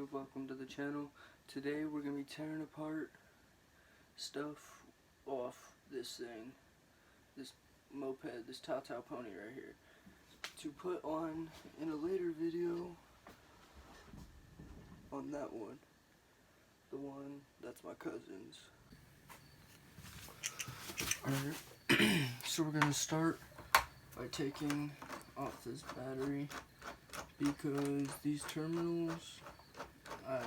YouTube? Welcome to the channel. Today we're going to be tearing apart stuff off this thing, this moped, this Tata pony right here, to put on in a later video on that one, the one that's my cousin's. Alright, so we're going to start by taking off this battery, because these terminals, I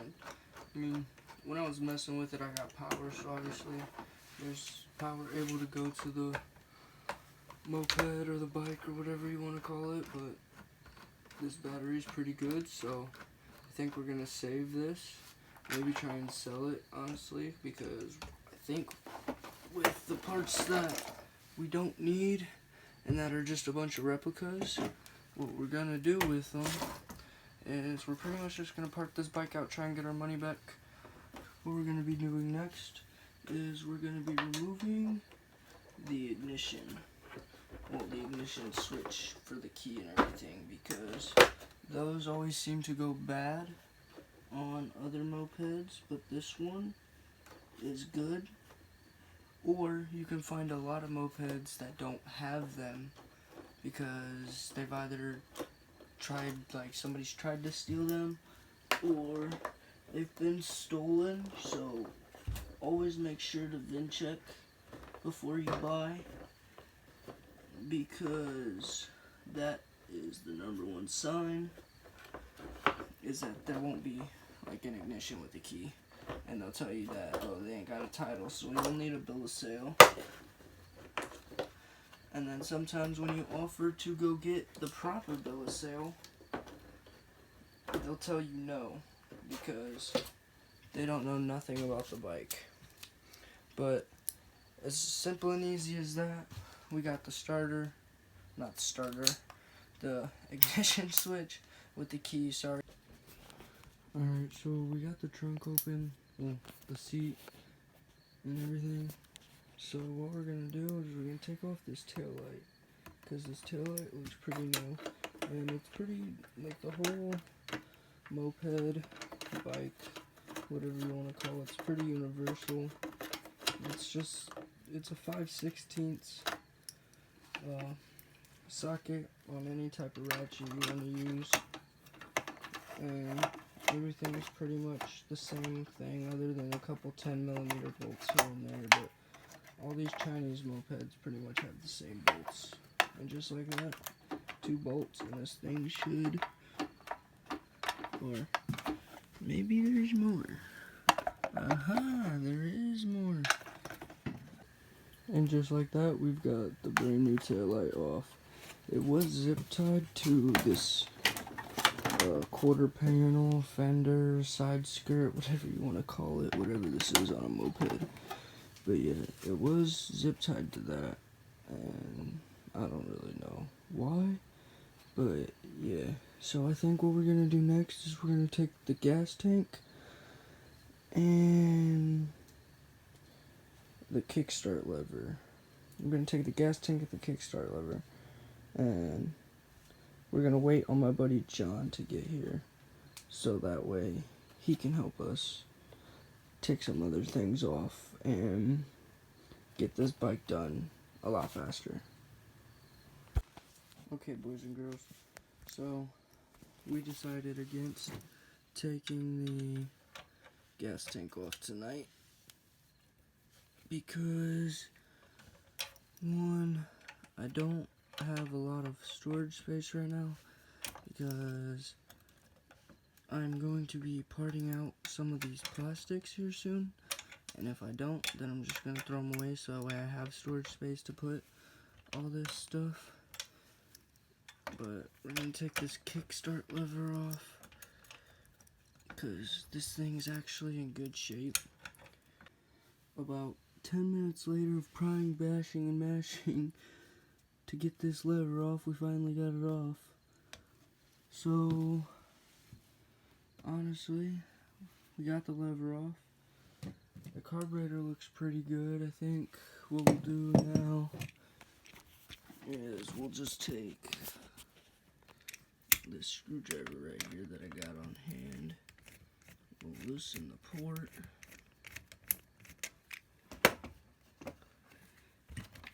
mean, when I was messing with it, I got power, so obviously there's power able to go to the moped or the bike or whatever you want to call it, but this battery's pretty good, so I think we're going to save this, maybe try and sell it, honestly, because I think with the parts that we don't need and that are just a bunch of replicas, what we're going to do with them is we're pretty much just going to park this bike out, try and get our money back. What we're going to be doing next is we're going to be removing the ignition, well, the ignition switch for the key and everything, because those always seem to go bad on other mopeds, but this one is good. Or you can find a lot of mopeds that don't have them because they've either tried, like somebody's tried to steal them, or they've been stolen. So always make sure to VIN check before you buy, because that is the #1 sign, is that there won't be like an ignition with the key. And they'll tell you that, oh, they ain't got a title, so you'll need a bill of sale. And then sometimes when you offer to go get the proper bill of sale, they'll tell you no, because they don't know nothing about the bike. But as simple and easy as that, we got the starter, not the starter, the ignition switch with the key, sorry. Alright, so we got the trunk open, well, the seat and everything. So what we're going to do is we're going to take off this tail light, because this tail light looks pretty new, and it's pretty, like the whole moped, bike, whatever you want to call it, it's pretty universal. It's a 5/16 socket on any type of ratchet you want to use, and everything is pretty much the same thing, other than a couple 10mm bolts here and there, but all these Chinese mopeds pretty much have the same bolts. And just like that, 2 bolts, and this thing should, or maybe there's more. Aha, there is more. And just like that, we've got the brand new tail light off. It was zip tied to this quarter panel, fender, side skirt, whatever you want to call it, whatever this is on a moped. But yeah, it was zip tied to that, and I don't really know why, but yeah. So I think what we're going to do next is we're going to take the gas tank and the kickstart lever. I'm going to take the gas tank and the kickstart lever, and we're going to wait on my buddy John to get here, so that way he can help us take some other things off and get this bike done a lot faster. Okay, boys and girls, so we decided against taking the gas tank off tonight because, one, I don't have a lot of storage space right now, because I'm going to be parting out some of these plastics here soon, and if I don't, then I'm just going to throw them away, so that way I have storage space to put all this stuff. But we're going to take this kickstart lever off, because this thing's actually in good shape. About 10 minutes later of prying, bashing, and mashing to get this lever off, we finally got it off. So honestly, we got the lever off. The carburetor looks pretty good. I think what we'll do now is we'll just take this screwdriver right here that I got on hand, We'll loosen the port.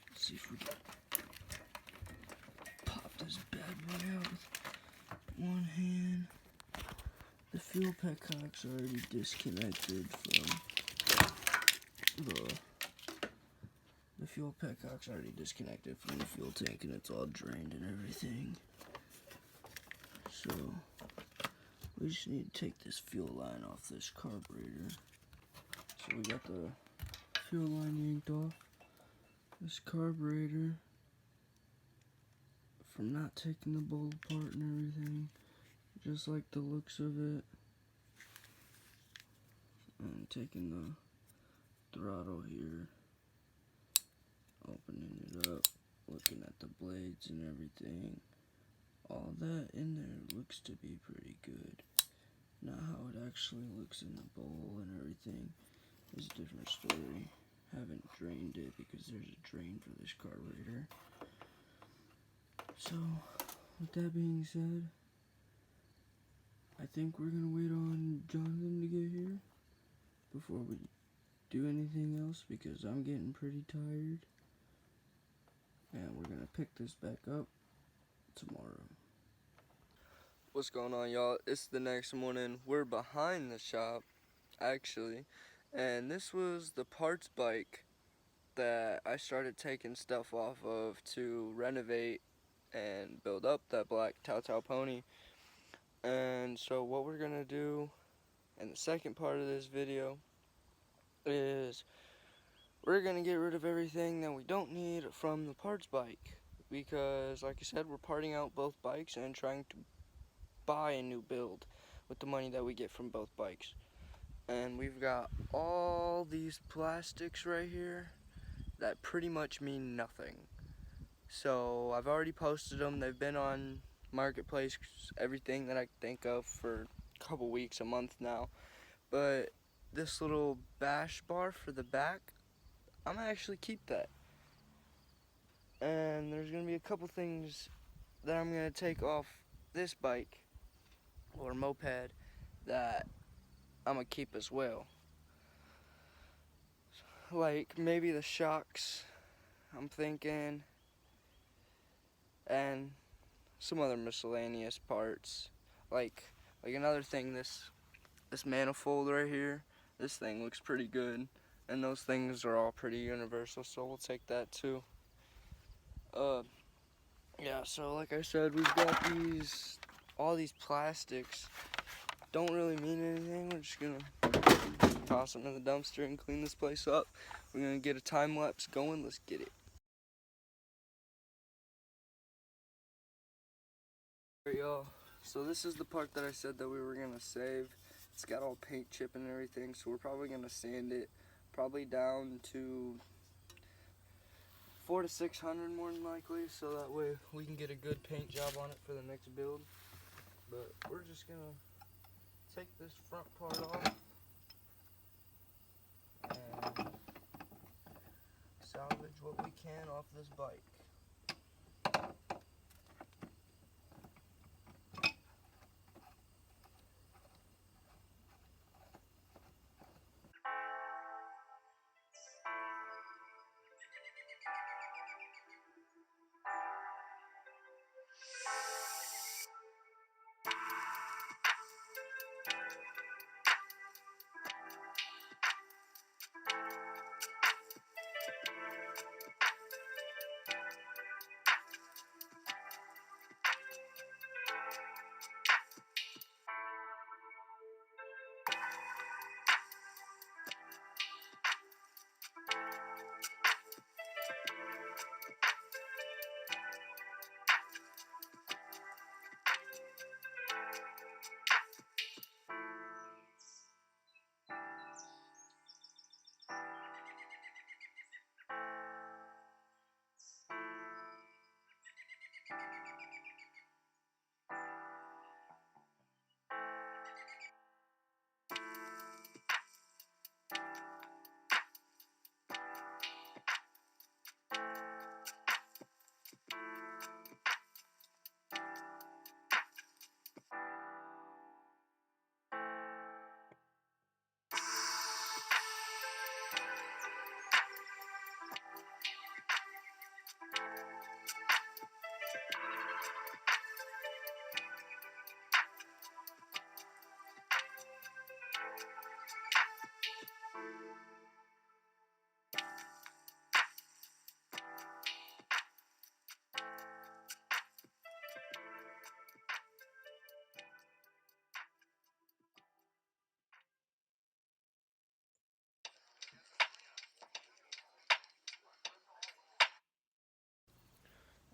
Let's see if we can pop this bad boy out with one hand. The fuel petcock's already disconnected from the fuel petcock's already disconnected from the fuel tank, and it's all drained and everything. So we just need to take this fuel line off this carburetor. So we got the fuel line yanked off. This carburetor, from not taking the bowl apart and everything, just like the looks of it, and taking the throttle here, opening it up, looking at the blades and everything. All that in there looks to be pretty good. Now how it actually looks in the bowl and everything is a different story. Haven't drained it because there's a drain for this carburetor. So, with that being said, I think we're gonna wait on Jonathan to get here before we do anything else, because I'm getting pretty tired. And we're gonna pick this back up tomorrow. What's going on, y'all? It's the next morning. We're behind the shop, actually, and this was the parts bike that I started taking stuff off of to renovate and build up that black Tao pony. And so what we're gonna do in the second part of this video is we're gonna get rid of everything that we don't need from the parts bike, because like I said, we're parting out both bikes and trying to buy a new build with the money that we get from both bikes. And we've got all these plastics right here that pretty much mean nothing. So I've already posted them. They've been on Marketplace, everything that I can think of, for a couple weeks, a month now. But this little bash bar for the back, I'm gonna actually keep that. And there's gonna be a couple things that I'm gonna take off this bike or moped that I'm gonna keep as well. Like maybe the shocks, I'm thinking, and some other miscellaneous parts. Like another thing, this manifold right here, this thing looks pretty good, and those things are all pretty universal, so we'll take that too. Yeah, so like I said, we've got all these plastics. Don't really mean anything. We're just gonna toss them in the dumpster and clean this place up. We're gonna get a time lapse going. Let's get it. Alright, y'all. So this is the part that I said that we were gonna save. It's got all paint chip and everything, so we're probably gonna sand it, probably down to 400 to 600 more than likely, so that way we can get a good paint job on it for the next build. But we're just gonna take this front part off and salvage what we can off this bike.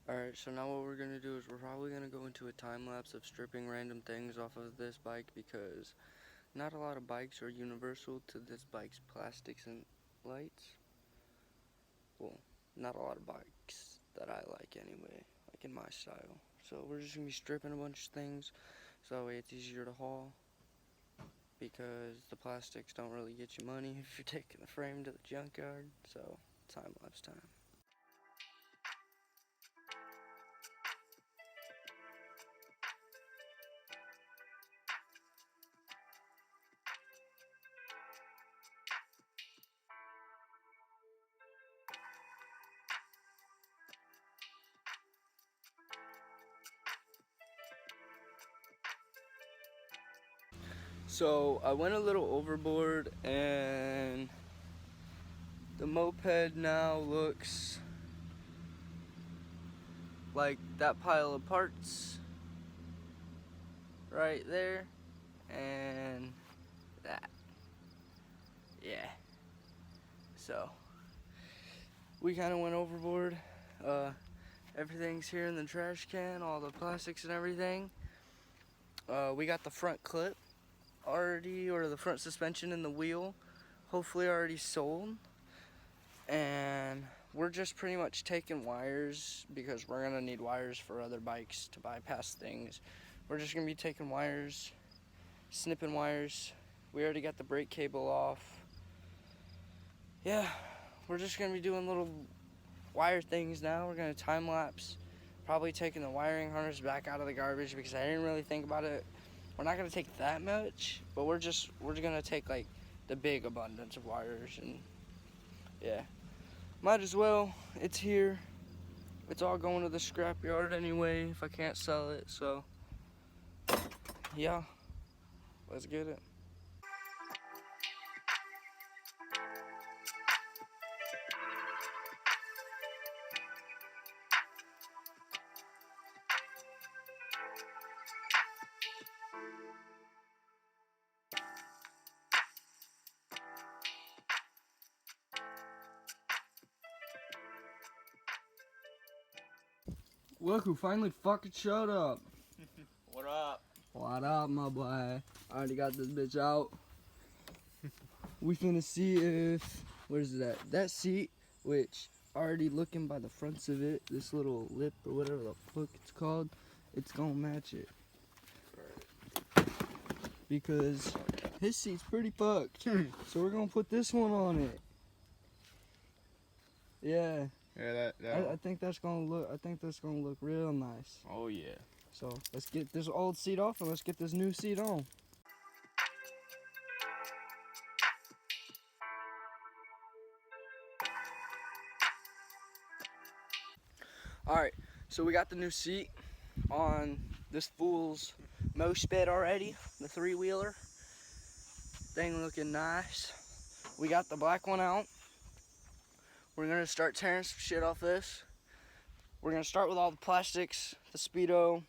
Alright, so now what we're going to do is we're probably going to go into a time lapse of stripping random things off of this bike because not a lot of bikes are universal to this bike's plastics and lights. Well, not a lot of bikes that I like anyway, like in my style. So we're just going to be stripping a bunch of things so that way it's easier to haul because the plastics don't really get you money if you're taking the frame to the junkyard. So, time lapse time. So I went a little overboard and the moped now looks like that pile of parts right there and that. Yeah. So we kind of went overboard. Everything's here in the trash can, all the plastics and everything. We got the front clip already, or the front suspension and the wheel hopefully already sold, and we're just pretty much taking wires because we're gonna need wires for other bikes to bypass things. We're just gonna be taking wires, snipping wires. We already got the brake cable off. Yeah, we're just gonna be doing little wire things now. We're gonna time lapse, probably taking the wiring harness back out of the garbage because I didn't really think about it. We're not gonna take that much, but we're gonna take like the big abundance of wires, and yeah, might as well. It's here. It's all going to the scrapyard anyway if I can't sell it. So yeah, let's get it. Look who finally fucking showed up. What up? What up, my boy? I already got this bitch out. We finna see if, where's it at? That seat, which already looking by the fronts of it, this little lip or whatever the fuck it's called, it's gonna match it. Because his seat's pretty fucked. So we're gonna put this one on it. Yeah. Yeah, I think that's gonna look real nice. Oh yeah. So let's get this old seat off and let's get this new seat on. Alright, so we got the new seat on this fool's Moped already, the 3-wheeler. Thing looking nice. We got the black one out. We're gonna start tearing some shit off this. We're gonna start with all the plastics, the speedo,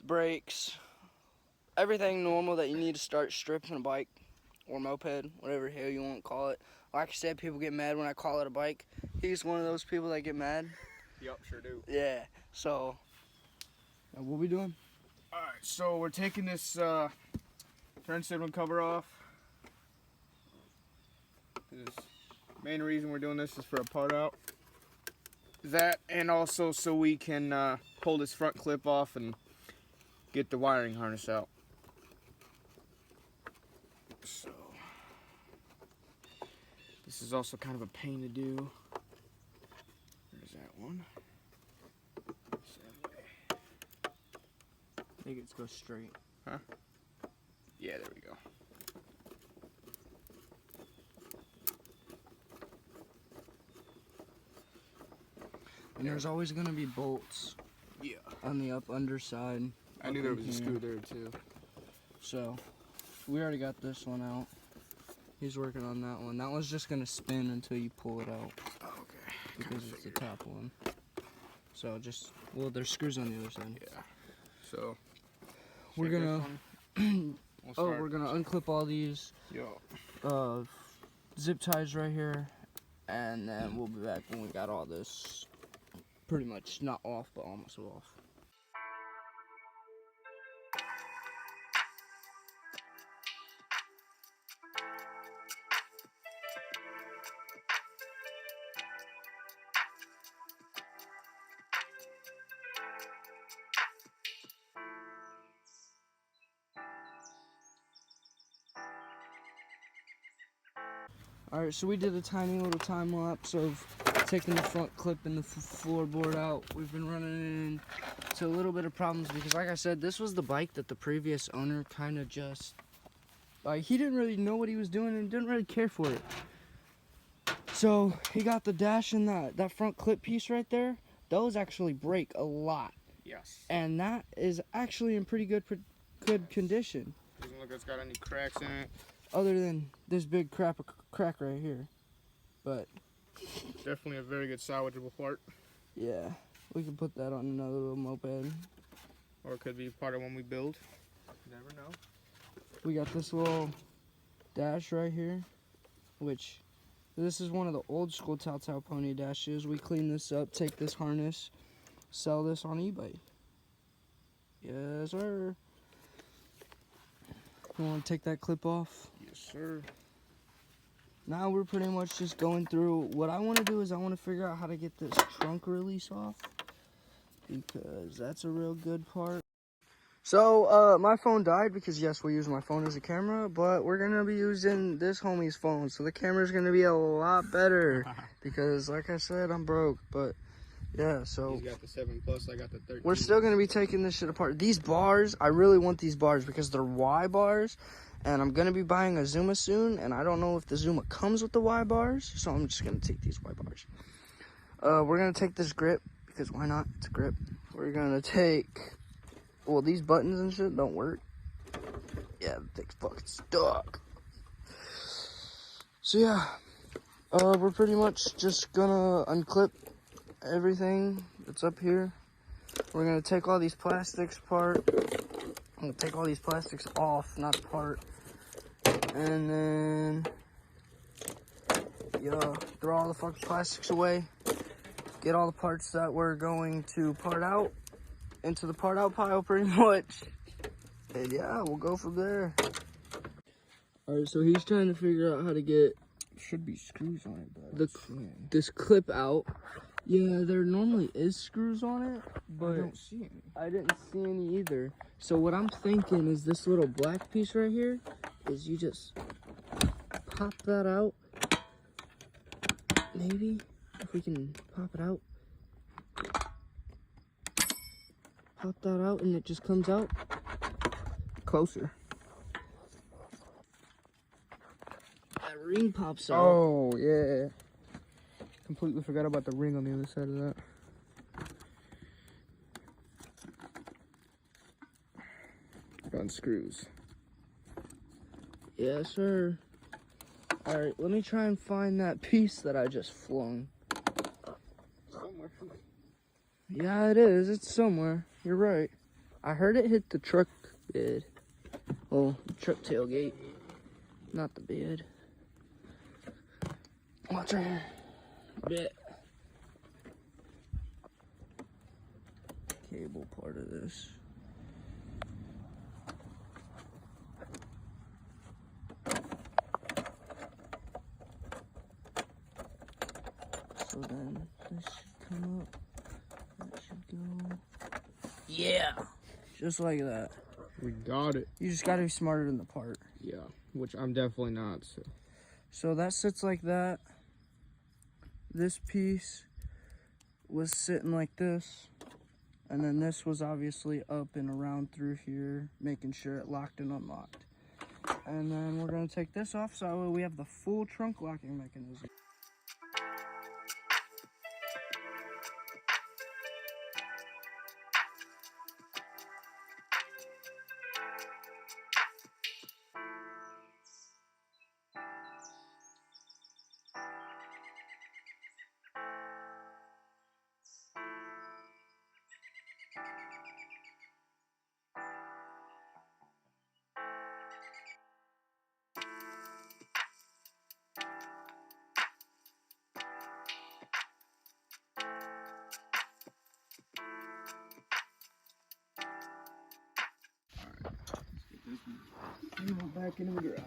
the brakes, everything normal that you need to start stripping a bike or moped, whatever the hell you want to call it. Like I said, people get mad when I call it a bike. He's one of those people that get mad. Yup, sure do. Yeah, so what we doing? Alright, so we're taking this front sibling cover off. The main reason we're doing this is for a part out. That, and also so we can pull this front clip off and get the wiring harness out. So this is also kind of a pain to do. There's that one. I think it's go straight. Huh? Yeah, there we go. And there's always gonna be bolts. Yeah. On the underside. I knew there was a screw there too. So we already got this one out. He's working on that one. That one's just gonna spin until you pull it out. Okay. Because it's the top one. So just, well, there's screws on the other side. Yeah. So we're gonna we're gonna unclip all these zip ties right here, and then we'll be back when we got all this pretty much not off, but almost off. Alright, so we did a tiny little time lapse of taking the front clip and the floorboard out. We've been running into a little bit of problems because, like I said, this was the bike that the previous owner kind of just, like, he didn't really know what he was doing and didn't really care for it. So he got the dash and that front clip piece right there. Those actually break a lot. Yes. And that is actually in pretty good condition. Doesn't look like it's got any cracks in it. Other than this big crack right here. But definitely a very good salvageable part. Yeah, we could put that on another little moped. Or it could be part of one we build. You never know. We got this little dash right here, which this is one of the old school Telltale Pony dashes. We clean this up, take this harness, sell this on eBay. Yes, sir. You want to take that clip off? Yes, sir. Now we're pretty much just going through. What I want to do is I want to figure out how to get this trunk release off, because that's a real good part. So my phone died because, yes, we use my phone as a camera, but we're going to be using this homie's phone. So the camera's going to be a lot better because, like I said, I'm broke. But yeah, so he's got the 7 Plus, I got the 13. We're still going to be taking this shit apart. These bars, I really want these bars because they're Y bars. And I'm going to be buying a Zuma soon. And I don't know if the Zuma comes with the Y bars. So I'm just going to take these Y bars. We're going to take this grip because why not? It's a grip. We're going to take... Well, these buttons and shit don't work. Yeah, the thing's fucking stuck. So yeah. We're pretty much just going to unclip everything that's up here. We're going to take all these plastics apart. I'm going to take all these plastics off, not apart. And then, yeah, throw all the fucking plastics away. Get all the parts that we're going to part out into the part out pile pretty much. And yeah, we'll go from there. Alright, so he's trying to figure out how to get... Should be screws on it, but this clip out. Yeah, there normally is screws on it, but I don't see any. I didn't see any either. So what I'm thinking is this little black piece right here is you just pop that out. Maybe if we can pop it out. Pop that out and it just comes out. Closer. That ring pops out. Oh, yeah. Completely forgot about the ring on the other side of that. Unscrews. Yes, sir. Alright, let me try and find that piece that I just flung. Somewhere. Yeah, it is. It's somewhere. You're right. I heard it hit the truck bed. Oh, the truck tailgate. Not the bed. Watch right here. Bit. Cable part of this. So then this should come up. That should go. Yeah. Just like that. We got it. You just gotta be smarter than the part. Yeah, which I'm definitely not. So that sits like that. This piece was sitting like this. And then this was obviously up and around through here, making sure it locked and unlocked. And then we're gonna take this off so we have the full trunk locking mechanism. Back into the garage.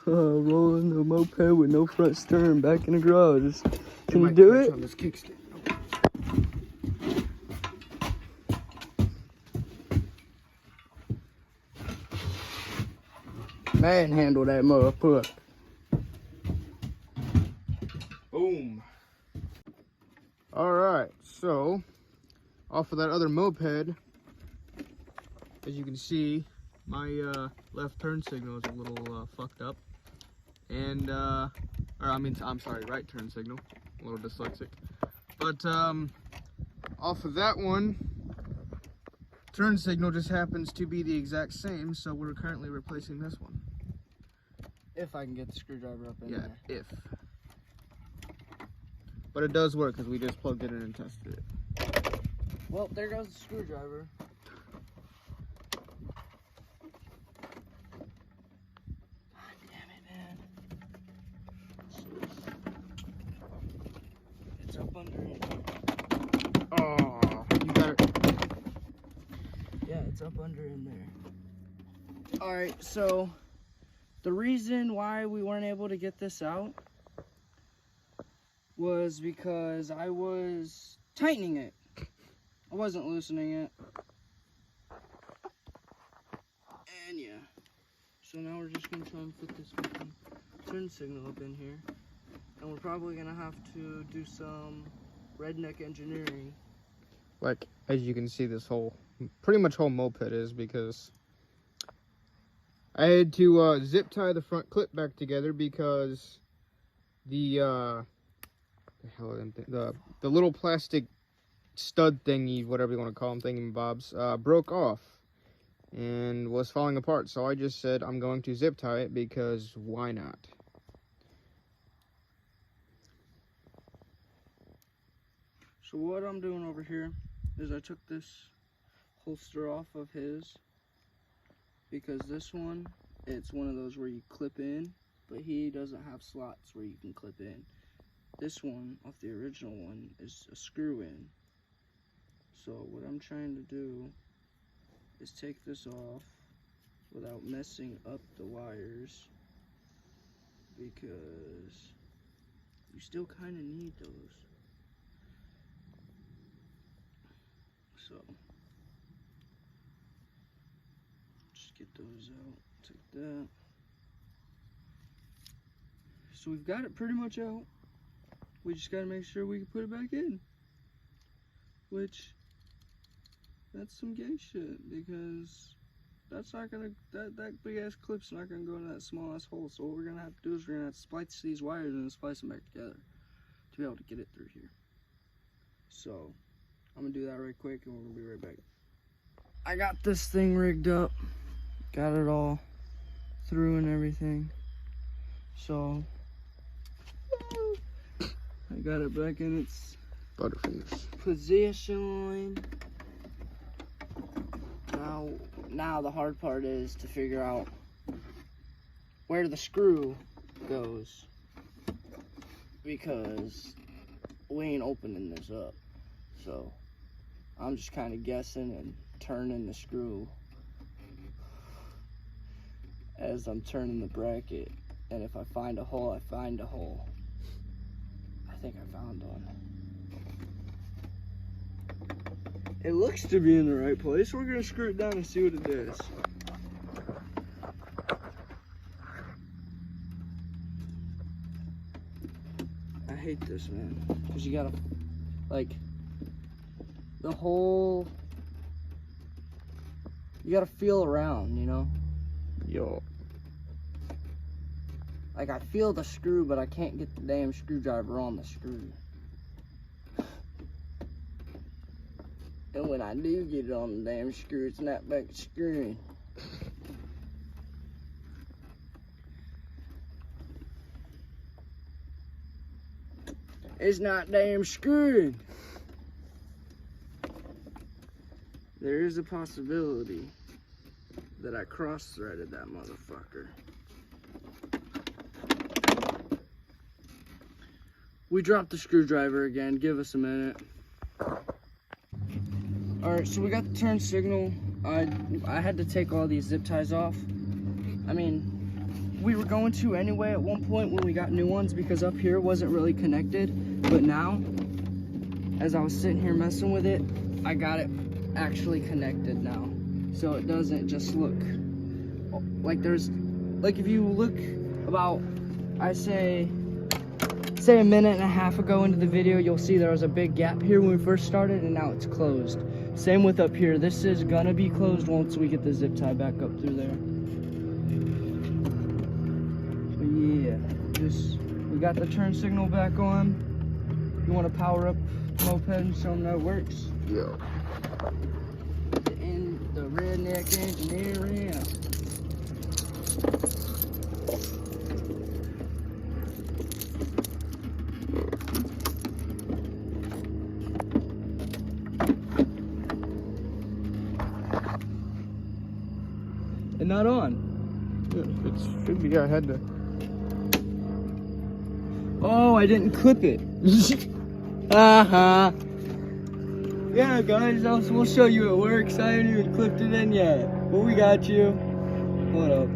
Rolling the moped with no front stern back in the garage. Can you do it? On this kickstand. Manhandle that motherfucker. Boom. Alright, so off of that other moped, as you can see, my left turn signal is a little fucked up. And, I'm sorry, right turn signal. A little dyslexic. But, off of that one, turn signal just happens to be the exact same, so we're currently replacing this one. If I can get the screwdriver up in there. Yeah, if. But it does work because we just plugged it in and tested it. Well, there goes the screwdriver. God damn it, man. It's up under it. Oh, you got it. Yeah, it's up under in there. Alright, so the reason why we weren't able to get this out was because I was tightening it. I wasn't loosening it. And yeah. So now we're just gonna try and put this fucking turn signal up in here. And we're probably gonna have to do some redneck engineering. Like, as you can see, this whole, pretty much whole moped is, because I had to zip tie the front clip back together because the little plastic stud thingy, whatever you want to call them, thingamabobs, broke off and was falling apart. So I just said I'm going to zip tie it because why not? So what I'm doing over here is I took this holster off of his, because this one, it's one of those where you clip in, but he doesn't have slots where you can clip in. This one, off the original one, is a screw in. So what I'm trying to do is take this off without messing up the wires, because you still kind of need those. So just get those out, take that. So we've got it pretty much out. We just gotta make sure we can put it back in. Which, that's some gay shit, because that's not gonna, that big ass clip's not gonna go in that small ass hole. So what we're gonna have to do is we're gonna have to splice these wires and splice them back together to be able to get it through here. So I'm gonna do that right quick and we're gonna be right back. I got this thing rigged up, got it all through and everything. So I got it back in its Butterfingers position. Now the hard part is to figure out where the screw goes, because we ain't opening this up. So I'm just kind of guessing and turning the screw as I'm turning the bracket. And if I find a hole, I find a hole. I think I found one. It looks to be in the right place. We're gonna screw it down and see what it does. I hate this, man, because you gotta, like, the whole, you gotta feel around, you know? Yo. Like, I feel the screw, but I can't get the damn screwdriver on the screw. And when I do get it on the damn screw, it's not back screwing. It's not damn screwing. There is a possibility that I cross-threaded that motherfucker. We dropped the screwdriver again. Give us a minute. Alright, so we got the turn signal I had to take all these zip ties off. I mean, we were going to anyway at one point when we got new ones because up here wasn't really connected. But now, as I was sitting here messing with it, I got it actually connected now. So it doesn't just look like there's, like if you look about, I say a minute and a half ago into the video, you'll see there was a big gap here when we first started and now it's closed. Same with up here. This is gonna be closed once we get the zip tie back up through there. But yeah, we got the turn signal back on. You wanna power up the moped and show them that it works? Yeah. The redneck engineering. And not on. Yeah, it should be. I had to. Oh, I didn't clip it. Uh-huh. Yeah, guys, we'll show you it works. I haven't even clipped it in yet. But we got you. Hold up.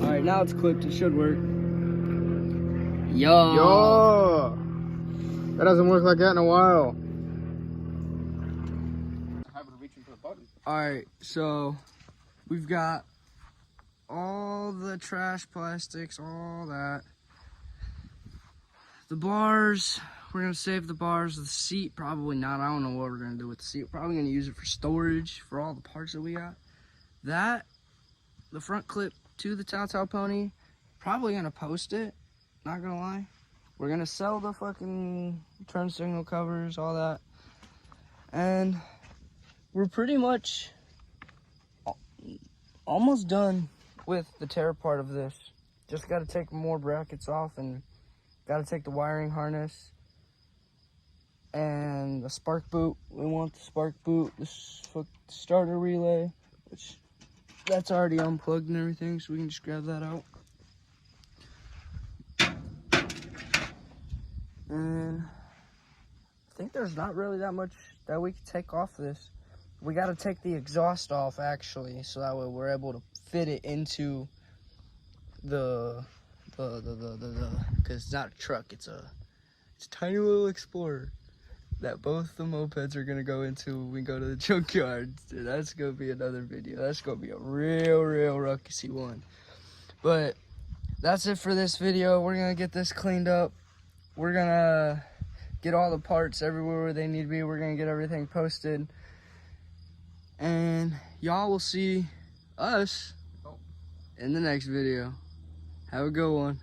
Alright, now it's clipped. It should work. Yo! That doesn't work like that in a while. Alright, so we've got all the trash plastics, all that. The bars, we're gonna save the bars. The seat, probably not. I don't know what we're gonna do with the seat. We're probably gonna use it for storage for all the parts that we got. That, the front clip to the Tao pony, probably gonna post it, not gonna lie. We're gonna sell the fucking turn signal covers, all that. And we're pretty much almost done with the tear part of this. Just got to take more brackets off and got to take the wiring harness and the spark boot. We want the spark boot, the starter relay, which that's already unplugged and everything, so we can just grab that out. And I think there's not really that much that we can take off this. We got to take the exhaust off actually, so that way we're able to fit it into the because it's not a truck, it's a tiny little Explorer that both the mopeds are gonna go into when we go to the junkyard. Dude, that's gonna be another video. That's gonna be a real ruckusy one. But that's it for this video. We're gonna get this cleaned up. We're gonna get all the parts everywhere where they need to be. We're gonna get everything posted. And y'all will see us in the next video. Have a good one.